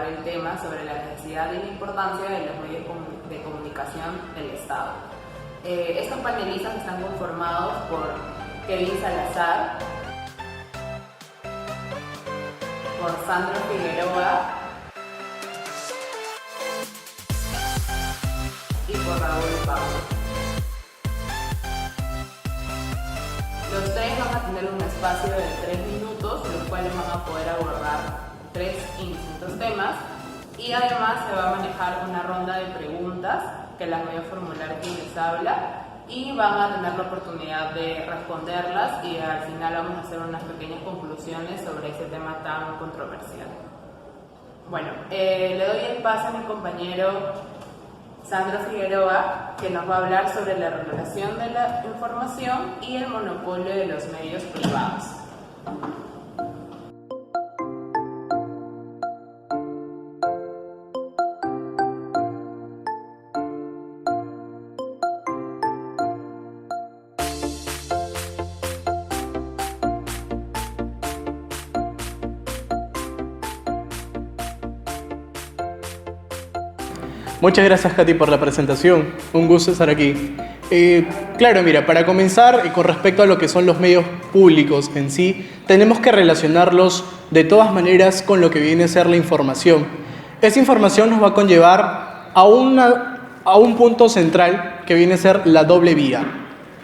abordar el tema sobre la necesidad y la importancia de los medios de comunicación del Estado. Estos panelistas están conformados por Kevin Salazar, por Sandro Figueroa y por Raúl Pablo. Los tres van a tener un espacio de 3 minutos, los cuales van a poder abordar 3 indistintos temas, y además se va a manejar una ronda de preguntas que las voy a formular quien les habla y van a tener la oportunidad de responderlas, y al final vamos a hacer unas pequeñas conclusiones sobre ese tema tan controversial. Bueno, le doy el paso a mi compañero Sandro Figueroa, que nos va a hablar sobre la regulación de la información y el monopolio de los medios privados. Muchas gracias, Katy, por la presentación. Un gusto estar aquí. Claro, mira, para comenzar, con respecto a lo que son los medios públicos en sí, tenemos que relacionarlos de todas maneras con lo que viene a ser la información. Esa información nos va a conllevar a un punto central que viene a ser la doble vía.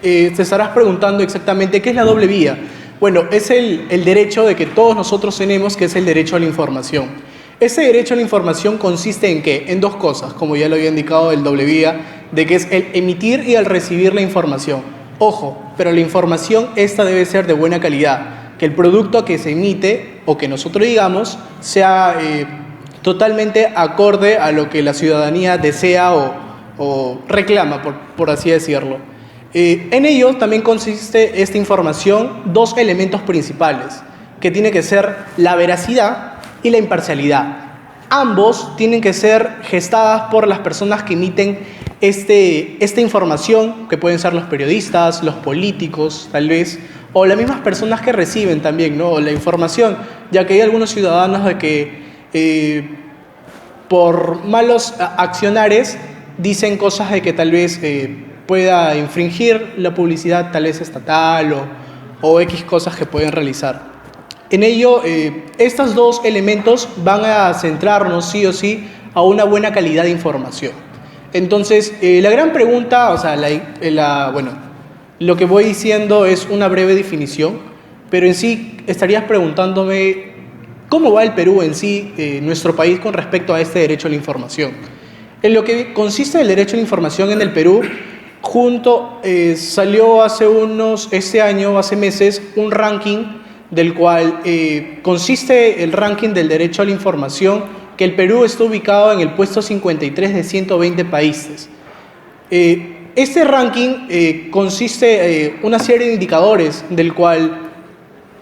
Te estarás preguntando exactamente qué es la doble vía. Bueno, es el derecho de que todos nosotros tenemos, que es el derecho a la información. Ese derecho a la información consiste en ¿qué? En dos cosas, como ya lo había indicado el doble vía, de que es el emitir y el recibir la información. Ojo, pero la información esta debe ser de buena calidad, que el producto que se emite o que nosotros digamos sea totalmente acorde a lo que la ciudadanía desea o reclama, por así decirlo. En ello también consiste esta información dos elementos principales, que tiene que ser la veracidad y la imparcialidad. Ambos tienen que ser gestadas por las personas que emiten esta información, que pueden ser los periodistas, los políticos, tal vez, o las mismas personas que reciben también, ¿no?, la información, ya que hay algunos ciudadanos de que por malos accionares dicen cosas de que tal vez pueda infringir la publicidad tal vez estatal o X cosas que pueden realizar. En ello, estos dos elementos van a centrarnos sí o sí a una buena calidad de información. Entonces, la gran pregunta, o sea, bueno, lo que voy diciendo es una breve definición, pero en sí estarías preguntándome cómo va el Perú en sí, nuestro país, con respecto a este derecho a la información. En lo que consiste el derecho a la información en el Perú, salió hace meses, un ranking del cual consiste el ranking del derecho a la información, que el Perú está ubicado en el puesto 53 de 120 países. Este ranking consiste una serie de indicadores del cual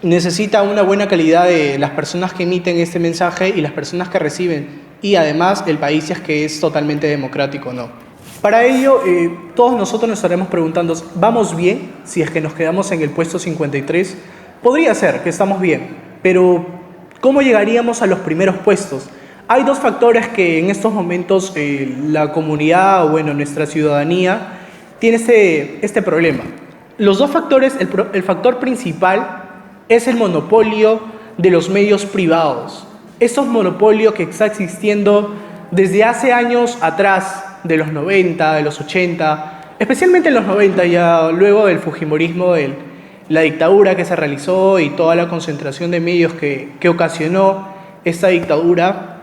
necesita una buena calidad de las personas que emiten este mensaje y las personas que reciben, y además el país, si es que es totalmente democrático o no. Para ello, todos nosotros nos estaremos preguntando, ¿vamos bien si es que nos quedamos en el puesto 53? Podría ser que estamos bien, pero ¿cómo llegaríamos a los primeros puestos? Hay dos factores que en estos momentos la comunidad, o bueno, nuestra ciudadanía, tiene este problema. Los dos factores, el factor principal es el monopolio de los medios privados. Estos monopolios que está existiendo desde hace años atrás, de los 90, de los 80, especialmente en los 90, ya luego del fujimorismo, la dictadura que se realizó y toda la concentración de medios que ocasionó esta dictadura.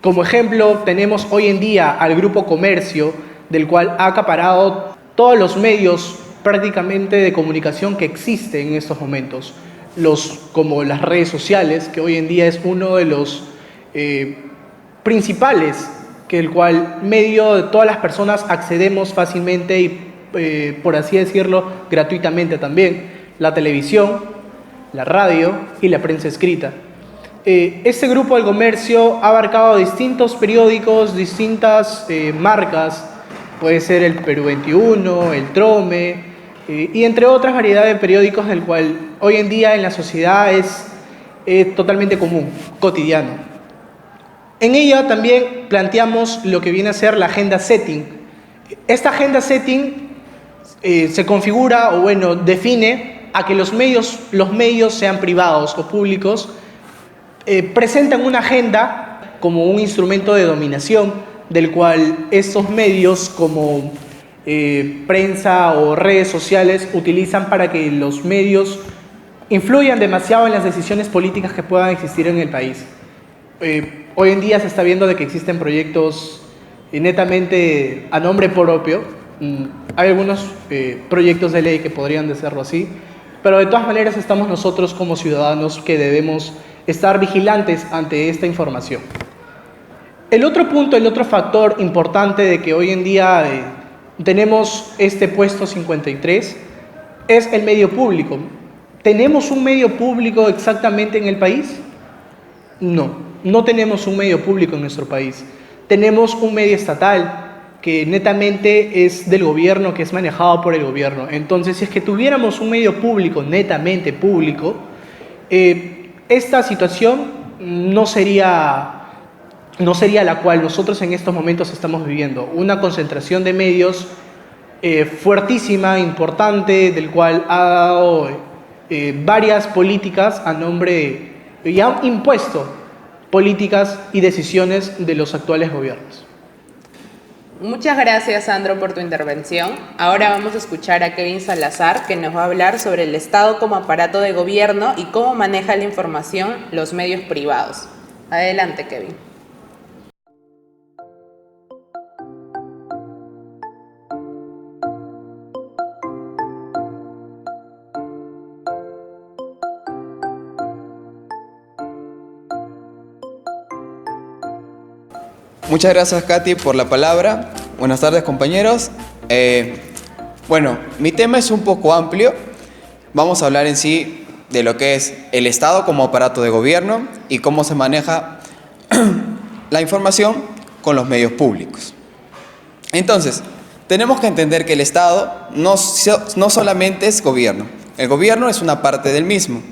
Como ejemplo, tenemos hoy en día al Grupo Comercio, del cual ha acaparado todos los medios prácticamente de comunicación que existen en estos momentos, como las redes sociales, que hoy en día es uno de los principales, que el cual medio de todas las personas accedemos fácilmente y por así decirlo, gratuitamente también, la televisión, la radio y la prensa escrita. Este Grupo del Comercio ha abarcado distintos periódicos, distintas marcas, puede ser el Perú 21, el Trome, y entre otras variedades de periódicos, del cual hoy en día en la sociedad es totalmente común, cotidiano. En ella también planteamos lo que viene a ser la agenda setting. Esta agenda setting se configura, o bueno, define a que los medios sean privados o públicos, presentan una agenda como un instrumento de dominación, del cual estos medios como prensa o redes sociales utilizan para que los medios influyan demasiado en las decisiones políticas que puedan existir en el país. Hoy en día se está viendo de que existen proyectos netamente a nombre propio. Hay algunos proyectos de ley que podrían de serlo así, pero de todas maneras estamos nosotros como ciudadanos que debemos estar vigilantes ante esta información. El otro punto, el otro factor importante de que hoy en día tenemos este puesto 53 es el medio público. ¿Tenemos un medio público exactamente en el país? No, no tenemos un medio público en nuestro país. Tenemos un medio estatal que netamente es del gobierno, que es manejado por el gobierno. Entonces, si es que tuviéramos un medio público netamente público, esta situación no sería la cual nosotros en estos momentos estamos viviendo. Una concentración de medios fuertísima, importante, del cual ha dado varias políticas a nombre, y ha impuesto políticas y decisiones de los actuales gobiernos. Muchas gracias, Sandro, por tu intervención. Ahora vamos a escuchar a Kevin Salazar, que nos va a hablar sobre el Estado como aparato de gobierno y cómo maneja la información los medios privados. Adelante, Kevin. Muchas gracias, Katy, por la palabra. Buenas tardes, compañeros. Bueno, mi tema es un poco amplio. Vamos a hablar en sí de lo que es el Estado como aparato de gobierno y cómo se maneja la información con los medios públicos. Entonces, tenemos que entender que el Estado no solamente es gobierno. El gobierno es una parte del mismo.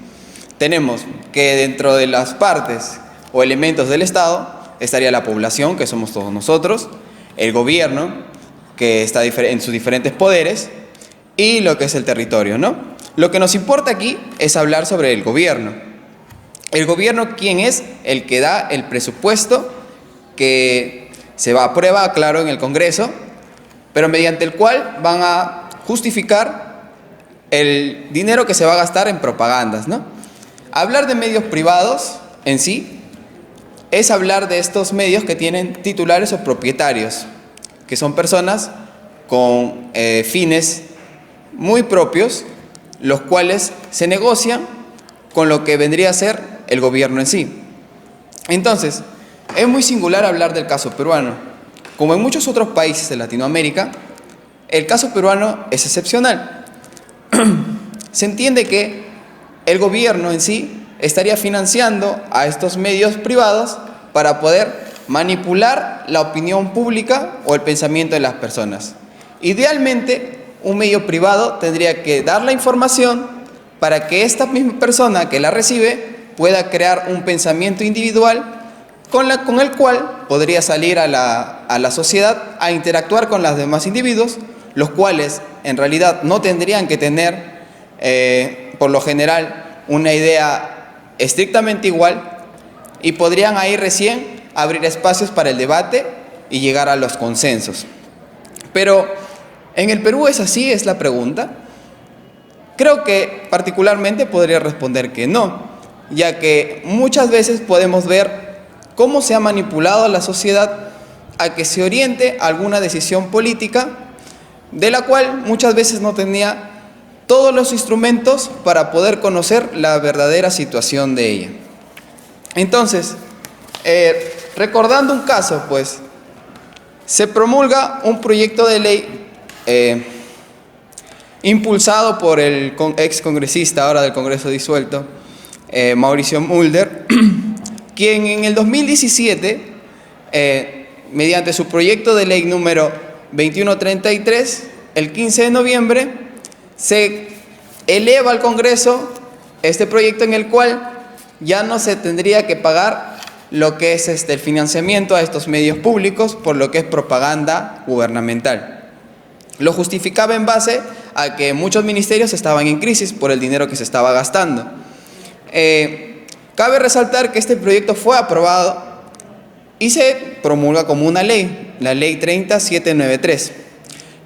Tenemos que dentro de las partes o elementos del Estado estaría la población, que somos todos nosotros, el gobierno, que está en sus diferentes poderes, y lo que es el territorio, ¿no? Lo que nos importa aquí es hablar sobre el gobierno. El gobierno, ¿quién es? El que da el presupuesto que se va a aprueba, claro, en el Congreso, pero mediante el cual van a justificar el dinero que se va a gastar en propagandas, ¿no? Hablar de medios privados en sí es hablar de estos medios que tienen titulares o propietarios, que son personas con fines muy propios, los cuales se negocian con lo que vendría a ser el gobierno en sí. Entonces, es muy singular hablar del caso peruano. Como en muchos otros países de Latinoamérica, el caso peruano es excepcional. Se entiende que el gobierno en sí estaría financiando a estos medios privados para poder manipular la opinión pública o el pensamiento de las personas. Idealmente, un medio privado tendría que dar la información para que esta misma persona que la recibe pueda crear un pensamiento individual con el cual podría salir a la sociedad a interactuar con los demás individuos, los cuales en realidad no tendrían que tener, por lo general, una idea estrictamente igual, y podrían ahí recién abrir espacios para el debate y llegar a los consensos. Pero ¿en el Perú es así? Es la pregunta. Creo que particularmente podría responder que no, ya que muchas veces podemos ver cómo se ha manipulado a la sociedad a que se oriente a alguna decisión política de la cual muchas veces no tenía todos los instrumentos para poder conocer la verdadera situación de ella. Entonces, recordando un caso, pues, se promulga un proyecto de ley impulsado por el ex congresista ahora del Congreso disuelto, Mauricio Mulder, quien en el 2017, mediante su proyecto de ley número 2133, el 15 de noviembre, se eleva al Congreso este proyecto en el cual ya no se tendría que pagar lo que es el financiamiento a estos medios públicos por lo que es propaganda gubernamental. Lo justificaba en base a que muchos ministerios estaban en crisis por el dinero que se estaba gastando. Cabe resaltar que este proyecto fue aprobado y se promulga como una ley, la Ley 30793,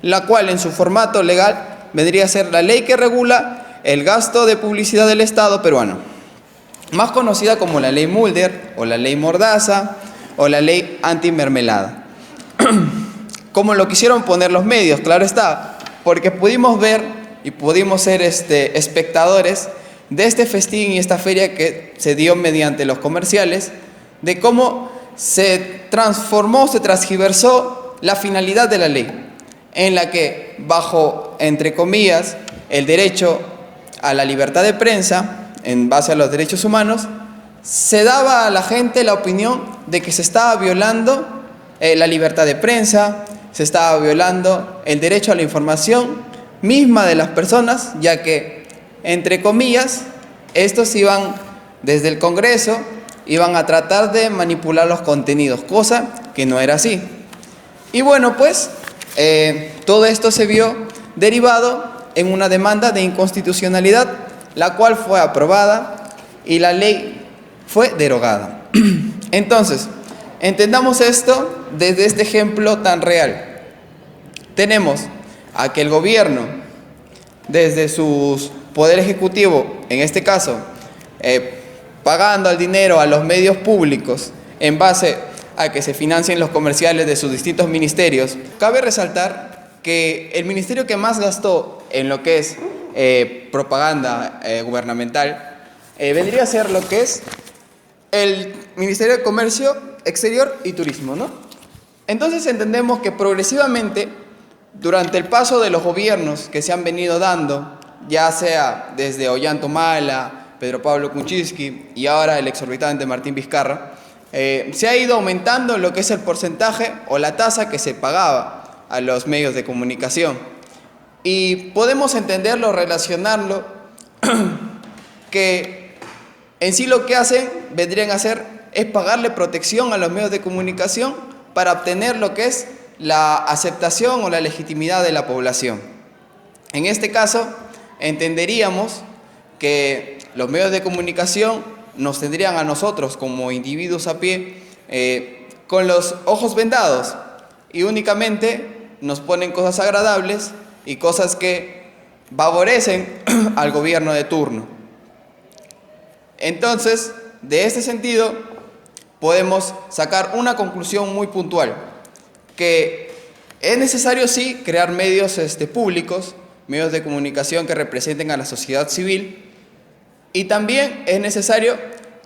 la cual en su formato legal vendría a ser la ley que regula el gasto de publicidad del Estado peruano, más conocida como la Ley Mulder o la Ley Mordaza o la Ley Antimermelada. Como lo quisieron poner los medios, claro está, porque pudimos ver y pudimos ser espectadores de este festín y esta feria que se dio mediante los comerciales, de cómo se transformó, se transgiversó la finalidad de la ley, en la que bajo, entre comillas, el derecho a la libertad de prensa, en base a los derechos humanos, se daba a la gente la opinión de que se estaba violando la libertad de prensa, se estaba violando el derecho a la información misma de las personas, ya que, entre comillas, estos iban desde el Congreso, iban a tratar de manipular los contenidos, cosa que no era así. Y bueno, pues, todo esto se vio derivado en una demanda de inconstitucionalidad, la cual fue aprobada y la ley fue derogada. Entonces, entendamos esto desde este ejemplo tan real. Tenemos a que el gobierno, desde su poder ejecutivo, en este caso, pagando el dinero a los medios públicos en base a que se financien los comerciales de sus distintos ministerios. Cabe resaltar que el ministerio que más gastó en lo que es propaganda gubernamental vendría a ser lo que es el Ministerio de Comercio Exterior y Turismo, ¿no? Entonces entendemos que progresivamente, durante el paso de los gobiernos que se han venido dando, ya sea desde Ollanta Humala, Pedro Pablo Kuczynski y ahora el exorbitante Martín Vizcarra, se ha ido aumentando lo que es el porcentaje o la tasa que se pagaba a los medios de comunicación. Y podemos entenderlo, relacionarlo, que en sí lo que hacen, vendrían a hacer, es pagarle protección a los medios de comunicación para obtener lo que es la aceptación o la legitimidad de la población. En este caso, entenderíamos que los medios de comunicación nos tendrían a nosotros como individuos a pie con los ojos vendados y únicamente nos ponen cosas agradables y cosas que favorecen al gobierno de turno. Entonces, de este sentido, podemos sacar una conclusión muy puntual, que es necesario sí crear medios públicos, medios de comunicación que representen a la sociedad civil, y también es necesario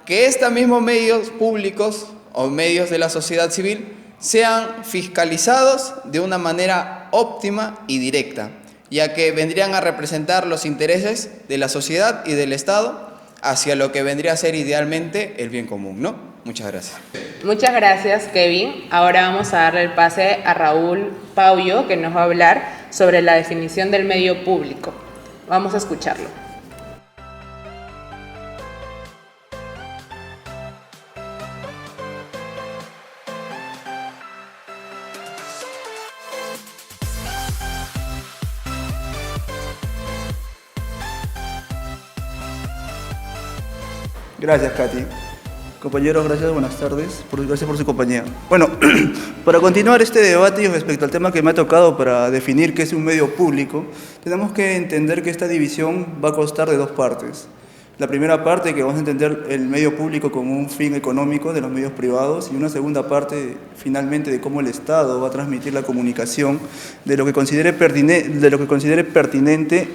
que estos mismos medios públicos o medios de la sociedad civil sean fiscalizados de una manera óptima y directa, ya que vendrían a representar los intereses de la sociedad y del Estado hacia lo que vendría a ser idealmente el bien común, ¿no? Muchas gracias. Muchas gracias, Kevin. Ahora vamos a darle el pase a Raúl Paullo, que nos va a hablar sobre la definición del medio público. Vamos a escucharlo. Gracias, Katy. Compañeros, gracias, buenas tardes. Gracias por su compañía. Bueno, para continuar este debate y respecto al tema que me ha tocado para definir qué es un medio público, tenemos que entender que esta división va a constar de dos partes. La primera parte, que vamos a entender el medio público como un fin económico de los medios privados, y una segunda parte, finalmente, de cómo el Estado va a transmitir la comunicación de lo que considere pertinente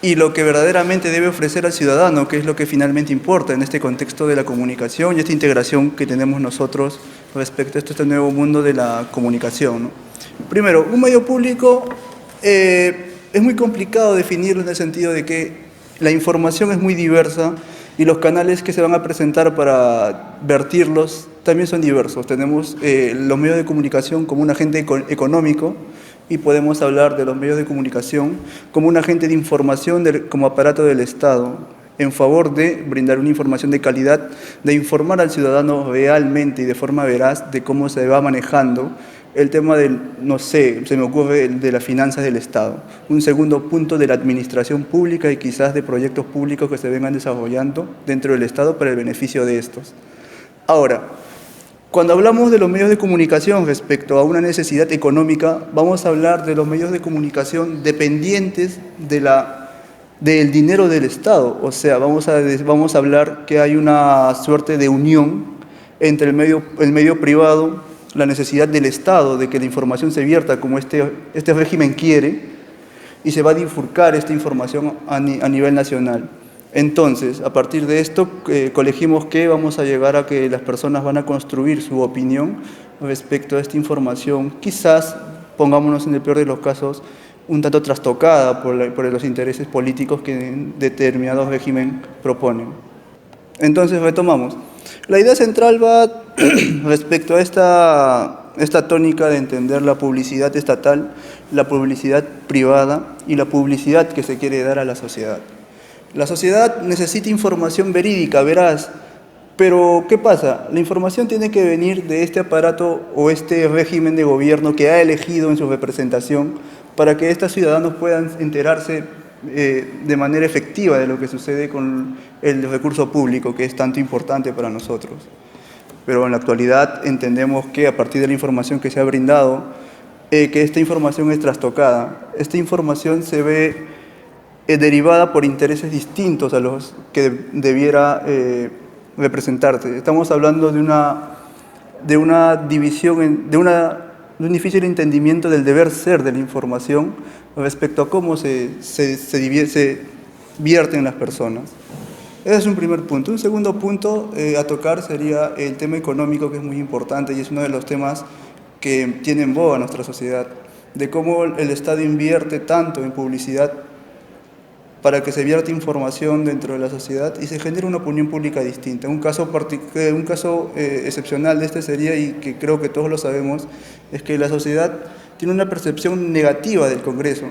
y lo que verdaderamente debe ofrecer al ciudadano, que es lo que finalmente importa en este contexto de la comunicación y esta integración que tenemos nosotros respecto a este nuevo mundo de la comunicación, ¿no? Primero, un medio público es muy complicado definirlo en el sentido de que la información es muy diversa y los canales que se van a presentar para vertirlos también son diversos. Tenemos los medios de comunicación como un agente económico, y podemos hablar de los medios de comunicación como un agente de información como aparato del Estado. en favor de brindar una información de calidad, de informar al ciudadano realmente y de forma veraz de cómo se va manejando el tema del, no sé, se me ocurre el de las finanzas del Estado. Un segundo punto de la administración pública y quizás de proyectos públicos que se vengan desarrollando dentro del Estado para el beneficio de estos. Ahora, cuando hablamos de los medios de comunicación respecto a una necesidad económica, vamos a hablar de los medios de comunicación dependientes del dinero del Estado. O sea, vamos a hablar que hay una suerte de unión entre el medio privado, la necesidad del Estado de que la información se vierta como este régimen quiere, y se va a bifurcar esta información a nivel nacional. Entonces, a partir de esto, colegimos que vamos a llegar a que las personas van a construir su opinión respecto a esta información, quizás, pongámonos en el peor de los casos, un tanto trastocada por los intereses políticos que determinados régimen proponen. Entonces, retomamos. La idea central va respecto a esta tónica de entender la publicidad estatal, la publicidad privada y la publicidad que se quiere dar a la sociedad. La sociedad necesita información verídica, veraz, pero ¿qué pasa? La información tiene que venir de este aparato o este régimen de gobierno que ha elegido en su representación para que estos ciudadanos puedan enterarse de manera efectiva de lo que sucede con el recurso público, que es tanto importante para nosotros. Pero en la actualidad entendemos que a partir de la información que se ha brindado, que esta información es trastocada. Esta información se ve derivada por intereses distintos a los que debiera representarse. Estamos hablando de una división, de un difícil entendimiento del deber ser de la información respecto a cómo se vierten las personas. Ese es un primer punto. Un segundo punto a tocar sería el tema económico, que es muy importante y es uno de los temas que tiene en boga nuestra sociedad, de cómo el Estado invierte tanto en publicidad para que se vierta información dentro de la sociedad y se genere una opinión pública distinta. Un caso excepcional de este sería, y que creo que todos lo sabemos, es que la sociedad tiene una percepción negativa del Congreso,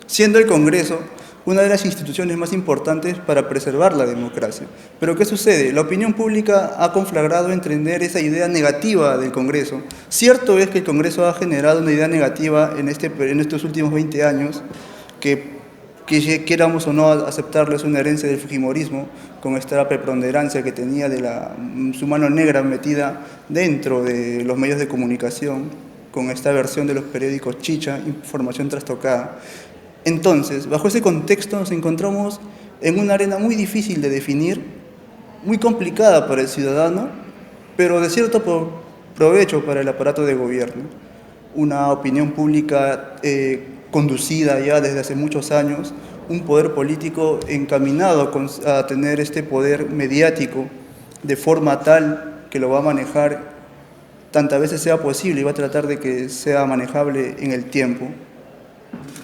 siendo el Congreso una de las instituciones más importantes para preservar la democracia. Pero ¿qué sucede? La opinión pública ha conflagrado entender esa idea negativa del Congreso. Cierto es que el Congreso ha generado una idea negativa en estos últimos 20 años, que quieramos o no aceptarlo, es una herencia del fujimorismo, con esta preponderancia que tenía de su mano negra metida dentro de los medios de comunicación, con esta versión de los periódicos chicha, información trastocada. Entonces, bajo ese contexto nos encontramos en una arena muy difícil de definir, muy complicada para el ciudadano, pero de cierto provecho para el aparato de gobierno. Una opinión pública conducida ya desde hace muchos años, un poder político encaminado a tener este poder mediático de forma tal que lo va a manejar tantas veces sea posible y va a tratar de que sea manejable en el tiempo.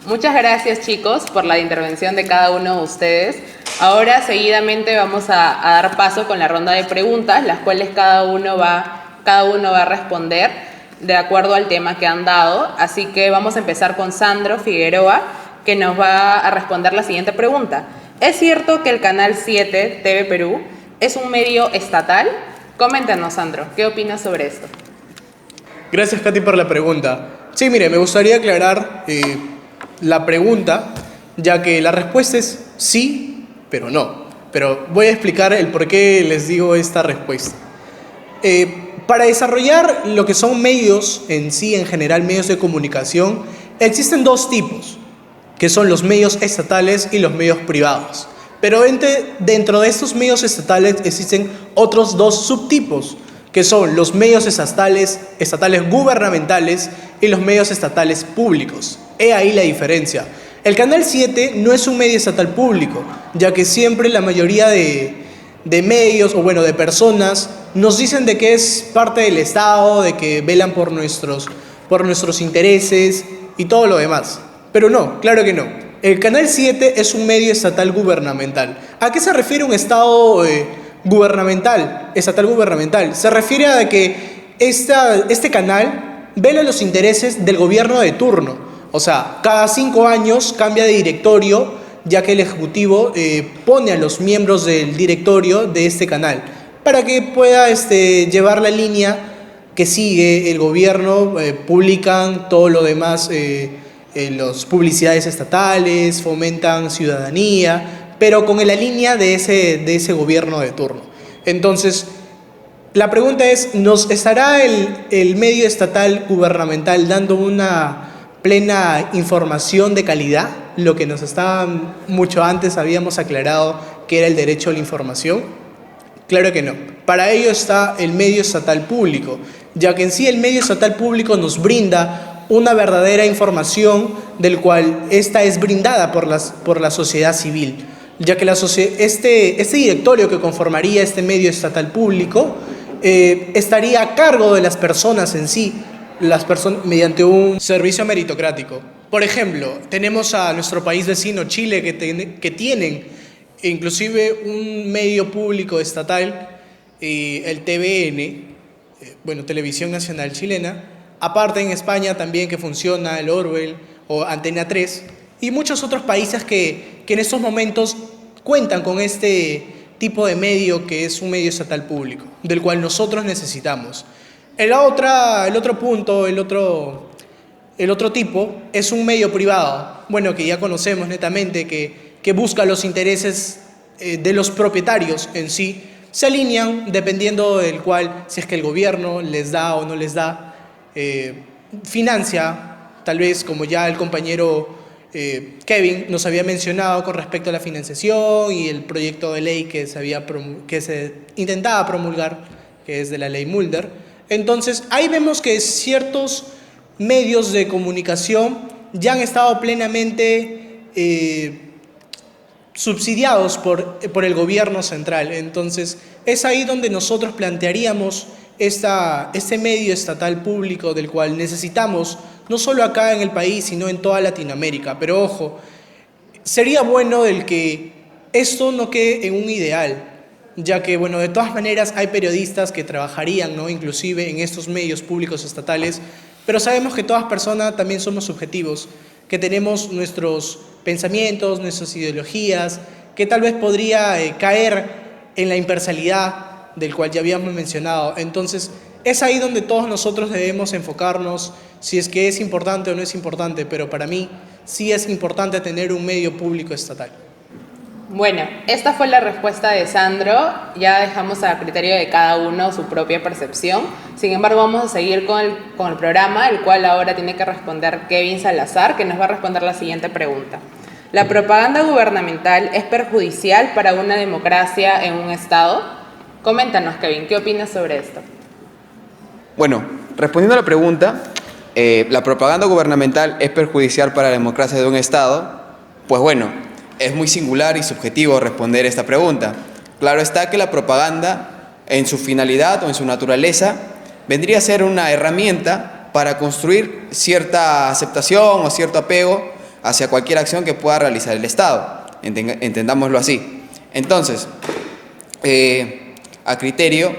Muchas gracias, chicos, por la intervención de cada uno de ustedes. Ahora, seguidamente, vamos a dar paso con la ronda de preguntas, las cuales cada uno va a responder de acuerdo al tema que han dado. Así que vamos a empezar con Sandro Figueroa, que nos va a responder la siguiente pregunta. ¿Es cierto que el Canal 7 TV Perú es un medio estatal? Coméntanos, Sandro, ¿qué opinas sobre esto? Gracias, Katy, por la pregunta. Sí, mire, me gustaría aclarar la pregunta, ya que la respuesta es sí, pero no. Pero voy a explicar el por qué les digo esta respuesta. Para desarrollar lo que son medios en sí, en general medios de comunicación, existen dos tipos, que son los medios estatales y los medios privados. Pero dentro de estos medios estatales existen otros dos subtipos, que son los medios estatales gubernamentales y los medios estatales públicos. He ahí la diferencia. El Canal 7 no es un medio estatal público, ya que siempre la mayoría de medios, o bueno, de personas, nos dicen de que es parte del Estado, de que velan por nuestros intereses y todo lo demás. Pero no, claro que no. El Canal 7 es un medio estatal gubernamental. ¿A qué se refiere un Estado estatal gubernamental? Se refiere a que este canal vela los intereses del gobierno de turno. O sea, cada 5 años cambia de directorio ya que el Ejecutivo pone a los miembros del directorio de este canal para que pueda llevar la línea que sigue el gobierno. Publican todo lo demás, las publicidades estatales, fomentan ciudadanía, pero con la línea de ese gobierno de turno. Entonces, la pregunta es, ¿nos estará el medio estatal gubernamental dando una plena información de calidad? Lo que nos estaba mucho antes habíamos aclarado que era el derecho a la información. Claro que no. Para ello está el medio estatal público, ya que en sí el medio estatal público nos brinda una verdadera información del cual esta es brindada por la sociedad civil, ya que este directorio que conformaría este medio estatal público estaría a cargo de las personas en sí, mediante un servicio meritocrático. Por ejemplo, tenemos a nuestro país vecino Chile que tienen inclusive un medio público estatal, el TVN, Televisión Nacional Chilena. Aparte en España también que funciona el Orwell o Antena 3 y muchos otros países que en estos momentos cuentan con este tipo de medio que es un medio estatal público, del cual nosotros necesitamos. El otro punto, el otro tipo es un medio privado, que ya conocemos netamente, que busca los intereses de los propietarios en sí. Se alinean dependiendo del cual, si es que el gobierno les da o no les da, financia, tal vez como ya el compañero Kevin nos había mencionado con respecto a la financiación y el proyecto de ley que se intentaba promulgar, que es de la ley Mulder. Entonces, ahí vemos que ciertos medios de comunicación ya han estado plenamente subsidiados por el gobierno central. Entonces, es ahí donde nosotros plantearíamos este medio estatal público del cual necesitamos, no solo acá en el país, sino en toda Latinoamérica. Pero ojo, sería bueno el que esto no quede en un ideal, ya que, de todas maneras hay periodistas que trabajarían, ¿no?, inclusive en estos medios públicos estatales, pero sabemos que todas personas también somos subjetivos, que tenemos nuestros pensamientos, nuestras ideologías, que tal vez podría caer en la imparcialidad del cual ya habíamos mencionado. Entonces, es ahí donde todos nosotros debemos enfocarnos, si es que es importante o no es importante, pero para mí sí es importante tener un medio público estatal. Bueno, esta fue la respuesta de Sandro. Ya dejamos a criterio de cada uno su propia percepción. Sin embargo, vamos a seguir con el programa, el cual ahora tiene que responder Kevin Salazar, que nos va a responder la siguiente pregunta. ¿La propaganda gubernamental es perjudicial para una democracia en un Estado? Coméntanos, Kevin, ¿qué opinas sobre esto? Bueno, respondiendo a la pregunta, ¿la propaganda gubernamental es perjudicial para la democracia de un Estado? Pues es muy singular y subjetivo responder esta pregunta. Claro está que la propaganda, en su finalidad o en su naturaleza, vendría a ser una herramienta para construir cierta aceptación o cierto apego hacia cualquier acción que pueda realizar el Estado. Entendámoslo así. Entonces, a criterio,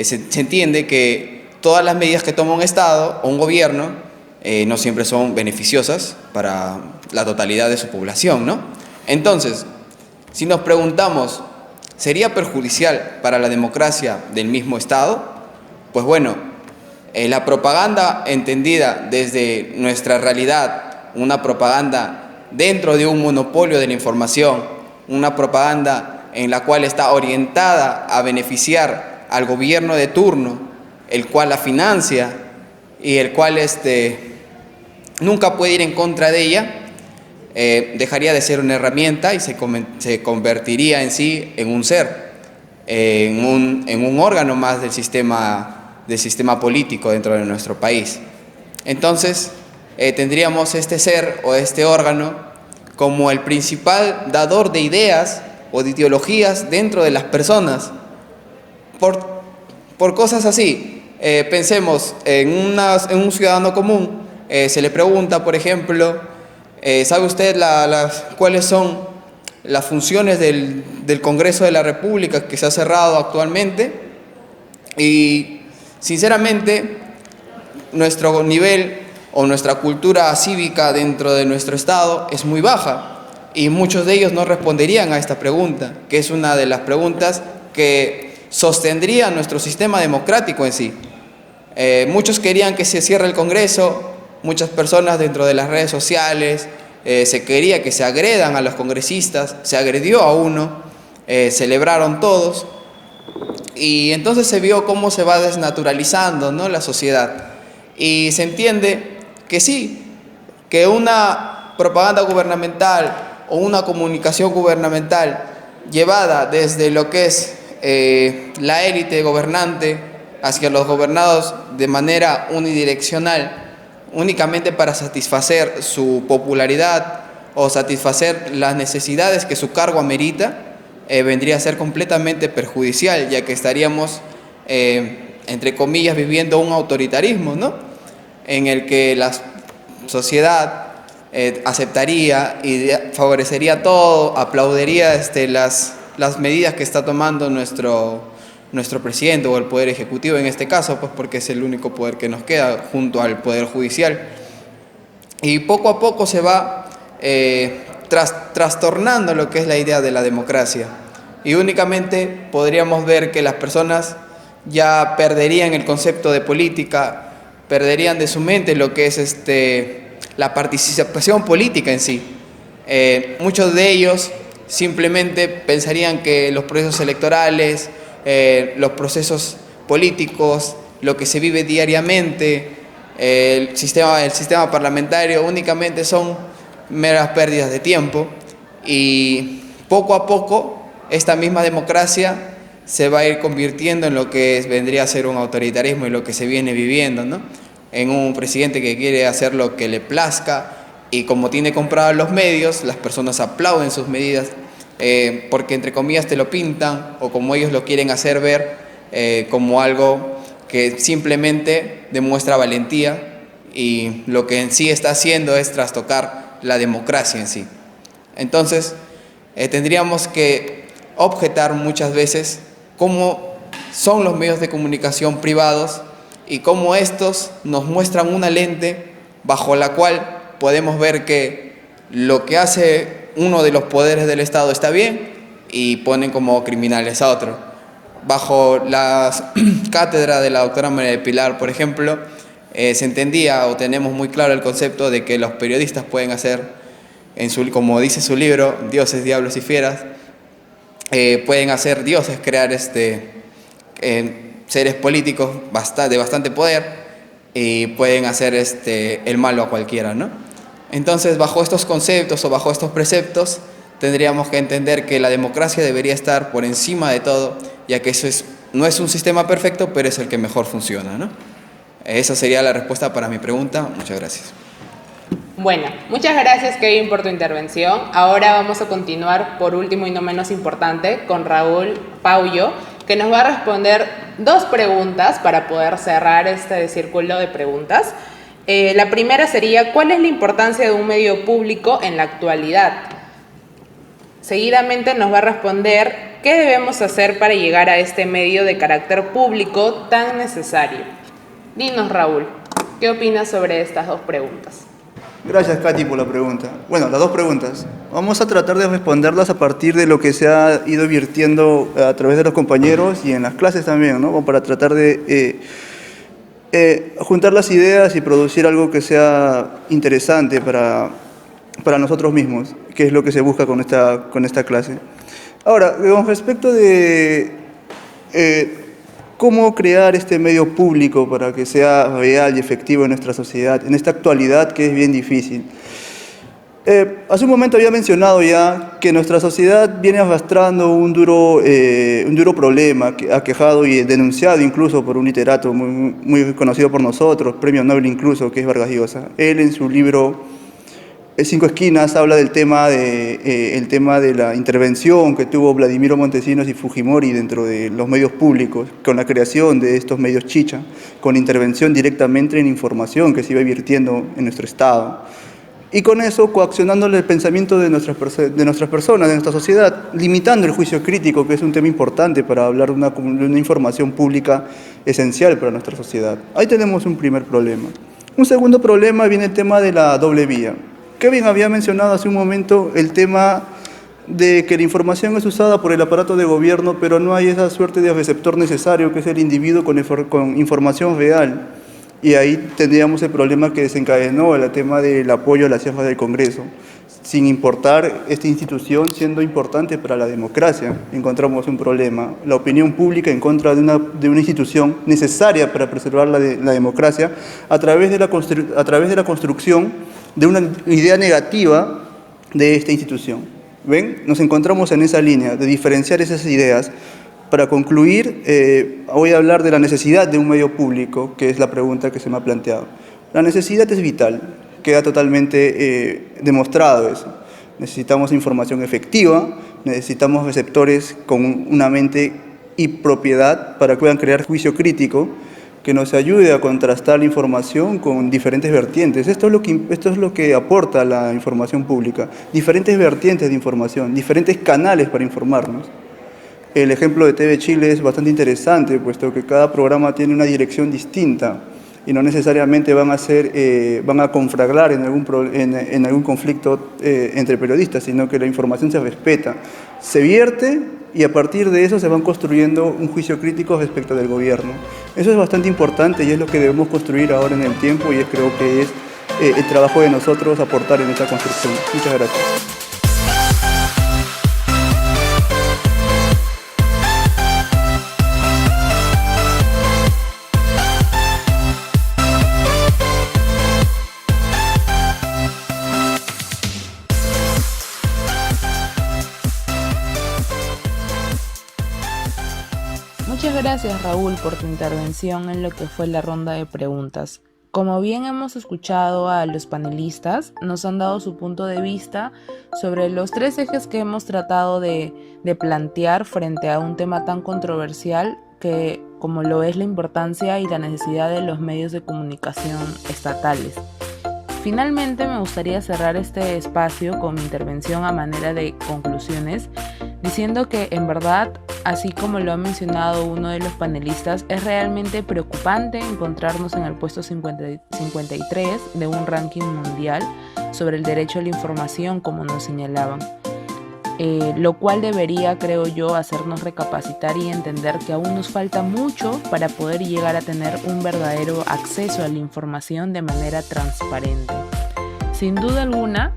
se entiende que todas las medidas que toma un Estado o un gobierno no siempre son beneficiosas para la totalidad de su población, ¿no? Entonces, si nos preguntamos, ¿sería perjudicial para la democracia del mismo Estado? Pues la propaganda entendida desde nuestra realidad, una propaganda dentro de un monopolio de la información, una propaganda en la cual está orientada a beneficiar al gobierno de turno, el cual la financia y el cual nunca puede ir en contra de ella, dejaría de ser una herramienta y se convertiría en sí en un ser, en un órgano más del sistema político dentro de nuestro país. Entonces, tendríamos este ser o este órgano como el principal dador de ideas o de ideologías dentro de las personas. Por cosas así, pensemos en un ciudadano común, se le pregunta, por ejemplo, ¿sabe usted cuáles son las funciones del Congreso de la República que se ha cerrado actualmente? Y sinceramente, nuestro nivel o nuestra cultura cívica dentro de nuestro Estado es muy baja. y muchos de ellos no responderían a esta pregunta, que es una de las preguntas que sostendría nuestro sistema democrático en sí. Muchos querían que se cierre el Congreso, muchas personas dentro de las redes sociales, se quería que se agredan a los congresistas, se agredió a uno, celebraron todos, y entonces se vio cómo se va desnaturalizando, ¿no?, la sociedad. Y se entiende que sí, que una propaganda gubernamental o una comunicación gubernamental llevada desde lo que es la élite gobernante hacia los gobernados de manera unidireccional, únicamente para satisfacer su popularidad o satisfacer las necesidades que su cargo amerita, vendría a ser completamente perjudicial, ya que estaríamos, entre comillas, viviendo un autoritarismo, ¿no?, en el que la sociedad aceptaría y favorecería todo, aplaudiría las medidas que está tomando nuestro presidente o el Poder Ejecutivo en este caso, pues porque es el único poder que nos queda junto al Poder Judicial. Y poco a poco se va trastornando lo que es la idea de la democracia. Y únicamente podríamos ver que las personas ya perderían el concepto de política, perderían de su mente lo que es la participación política en sí. Muchos de ellos simplemente pensarían que los procesos electorales, los procesos políticos, lo que se vive diariamente, el sistema parlamentario únicamente son meras pérdidas de tiempo, y poco a poco esta misma democracia se va a ir convirtiendo en lo que vendría a ser un autoritarismo y lo que se viene viviendo, ¿no?, en un presidente que quiere hacer lo que le plazca, y como tiene comprados los medios, las personas aplauden sus medidas, porque entre comillas te lo pintan, o como ellos lo quieren hacer ver, como algo que simplemente demuestra valentía, y lo que en sí está haciendo es trastocar la democracia en sí. Entonces, tendríamos que objetar muchas veces cómo son los medios de comunicación privados y cómo estos nos muestran una lente bajo la cual podemos ver que lo que hace uno de los poderes del Estado está bien y ponen como criminales a otro. Bajo la cátedra de la doctora María del Pilar, por ejemplo, se entendía o tenemos muy claro el concepto de que los periodistas pueden hacer, como dice su libro, dioses, diablos y fieras, pueden hacer dioses, crear seres políticos de bastante poder, y pueden hacer el malo a cualquiera, ¿no? Entonces, bajo estos conceptos o bajo estos preceptos, tendríamos que entender que la democracia debería estar por encima de todo, ya que no es un sistema perfecto, pero es el que mejor funciona, ¿no? Esa sería la respuesta para mi pregunta. Muchas gracias. Bueno, muchas gracias, Kevin, por tu intervención. Ahora vamos a continuar, por último y no menos importante, con Raúl Paullo, que nos va a responder 2 preguntas para poder cerrar este círculo de preguntas. La primera sería, ¿cuál es la importancia de un medio público en la actualidad? Seguidamente nos va a responder, ¿qué debemos hacer para llegar a este medio de carácter público tan necesario? Dinos, Raúl, ¿qué opinas sobre estas 2 preguntas? Gracias, Katy, por la pregunta. Bueno, las 2 preguntas. Vamos a tratar de responderlas a partir de lo que se ha ido virtiendo a través de los compañeros y en las clases también, ¿no? Para tratar de juntar las ideas y producir algo que sea interesante para nosotros mismos, que es lo que se busca con esta clase. Ahora, con respecto de cómo crear este medio público para que sea real y efectivo en nuestra sociedad, en esta actualidad que es bien difícil. Hace un momento había mencionado ya que nuestra sociedad viene arrastrando un duro problema, aquejado y denunciado incluso por un literato muy conocido por nosotros, premio Nobel incluso, que es Vargas Llosa. Él en su libro 5 Esquinas habla del tema de la intervención que tuvo Vladimiro Montesinos y Fujimori dentro de los medios públicos, con la creación de estos medios chicha, con intervención directamente en información que se iba virtiendo en nuestro Estado. Y con eso coaccionándole el pensamiento de nuestras personas, de nuestra sociedad, limitando el juicio crítico, que es un tema importante para hablar de una información pública esencial para nuestra sociedad. Ahí tenemos un primer problema. Un segundo problema viene el tema de la doble vía. Kevin había mencionado hace un momento el tema de que la información es usada por el aparato de gobierno, pero no hay esa suerte de receptor necesario, que es el individuo con información real. Y ahí tendríamos el problema que desencadenó el tema del apoyo a las cifras del Congreso. Sin importar esta institución siendo importante para la democracia, encontramos un problema. La opinión pública en contra de una institución necesaria para preservar la democracia a través de la construcción de una idea negativa de esta institución. ¿Ven? Nos encontramos en esa línea de diferenciar esas ideas. Para concluir, voy a hablar de la necesidad de un medio público, que es la pregunta que se me ha planteado. La necesidad es vital, queda totalmente demostrado eso. Necesitamos información efectiva, necesitamos receptores con una mente y propiedad para que puedan crear juicio crítico, que nos ayude a contrastar la información con diferentes vertientes. Esto es lo que aporta la información pública, diferentes vertientes de información, diferentes canales para informarnos. El ejemplo de TV Chile es bastante interesante, puesto que cada programa tiene una dirección distinta y no necesariamente van a conflagrar en algún conflicto entre periodistas, sino que la información se respeta, se vierte y a partir de eso se van construyendo un juicio crítico respecto del gobierno. Eso es bastante importante y es lo que debemos construir ahora en el tiempo y creo que es el trabajo de nosotros aportar en esta construcción. Muchas gracias. Muchas gracias, Raúl, por tu intervención en lo que fue la ronda de preguntas. Como bien hemos escuchado a los panelistas, nos han dado su punto de vista sobre los 3 ejes que hemos tratado de plantear frente a un tema tan controversial que como lo es la importancia y la necesidad de los medios de comunicación estatales. Finalmente, me gustaría cerrar este espacio con mi intervención a manera de conclusiones, diciendo que en verdad, así como lo ha mencionado uno de los panelistas, es realmente preocupante encontrarnos en el puesto 53 de un ranking mundial sobre el derecho a la información, como nos señalaban. Lo cual debería, creo yo, hacernos recapacitar y entender que aún nos falta mucho para poder llegar a tener un verdadero acceso a la información de manera transparente. Sin duda alguna,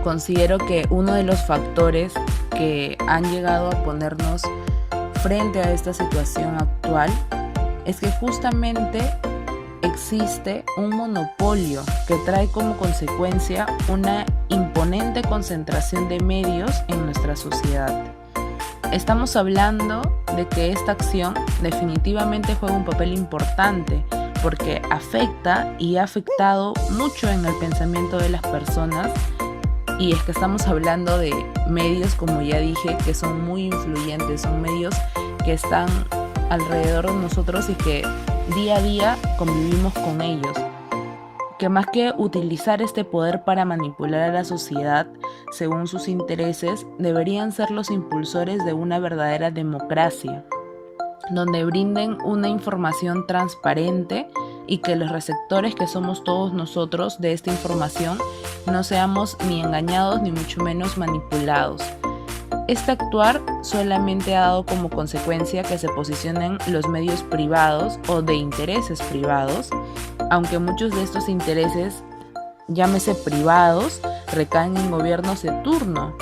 considero que uno de los factores que han llegado a ponernos frente a esta situación actual es que justamente existe un monopolio que trae como consecuencia una imponente concentración de medios en nuestra sociedad. Estamos hablando de que esta acción definitivamente juega un papel importante porque afecta y ha afectado mucho en el pensamiento de las personas, y es que estamos hablando de medios, como ya dije, que son muy influyentes, son medios que están alrededor de nosotros y que día a día convivimos con ellos, que más que utilizar este poder para manipular a la sociedad según sus intereses, deberían ser los impulsores de una verdadera democracia, donde brinden una información transparente y que los receptores que somos todos nosotros de esta información no seamos ni engañados ni mucho menos manipulados. Este actuar solamente ha dado como consecuencia que se posicionen los medios privados o de intereses privados, aunque muchos de estos intereses, llámese privados, recaen en gobiernos de turno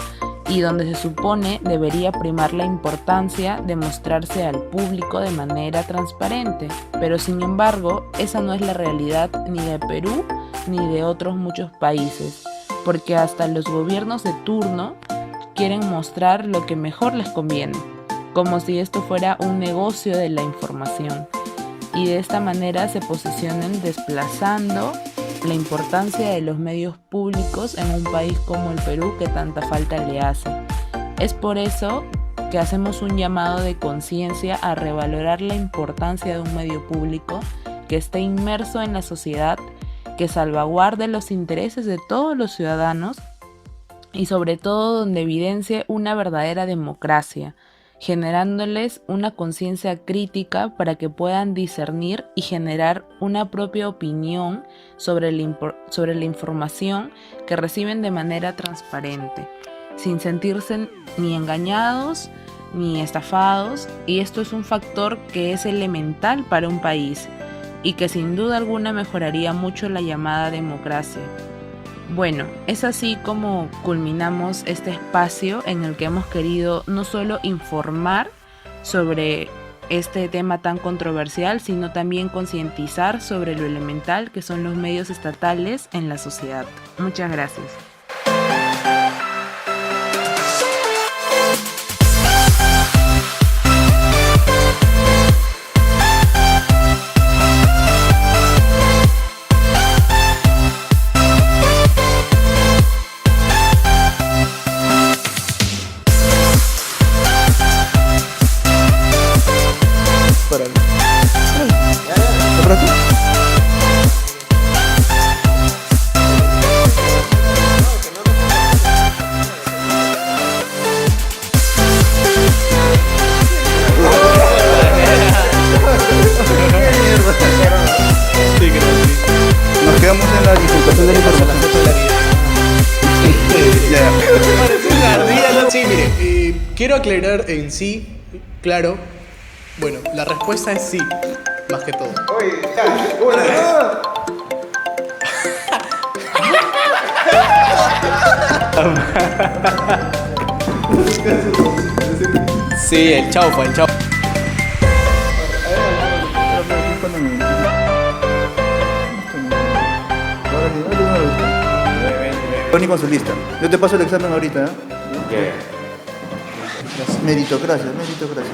y donde se supone debería primar la importancia de mostrarse al público de manera transparente. Pero sin embargo, esa no es la realidad ni de Perú ni de otros muchos países, porque hasta los gobiernos de turno quieren mostrar lo que mejor les conviene, como si esto fuera un negocio de la información, y de esta manera se posicionen desplazando la importancia de los medios públicos en un país como el Perú que tanta falta le hace. Es por eso que hacemos un llamado de conciencia a revalorar la importancia de un medio público que esté inmerso en la sociedad, que salvaguarde los intereses de todos los ciudadanos y sobre todo donde evidencie una verdadera democracia, generándoles una conciencia crítica para que puedan discernir y generar una propia opinión sobre la información que reciben de manera transparente, sin sentirse ni engañados ni estafados, y esto es un factor que es elemental para un país y que sin duda alguna mejoraría mucho la llamada democracia. Bueno, es así como culminamos este espacio en el que hemos querido no solo informar sobre este tema tan controversial, sino también concientizar sobre lo elemental que son los medios estatales en la sociedad. Muchas gracias. Nos quedamos en la divulgación de la información. Parece una ardilla, ¿no? Sí, mire, quiero aclarar en sí, claro, bueno, la respuesta es sí, más que todo. Sí, el chaufa, el chaufa. Tony con su lista. Yo te paso el examen ahorita, ¿eh? Meritocracia, meritocracia.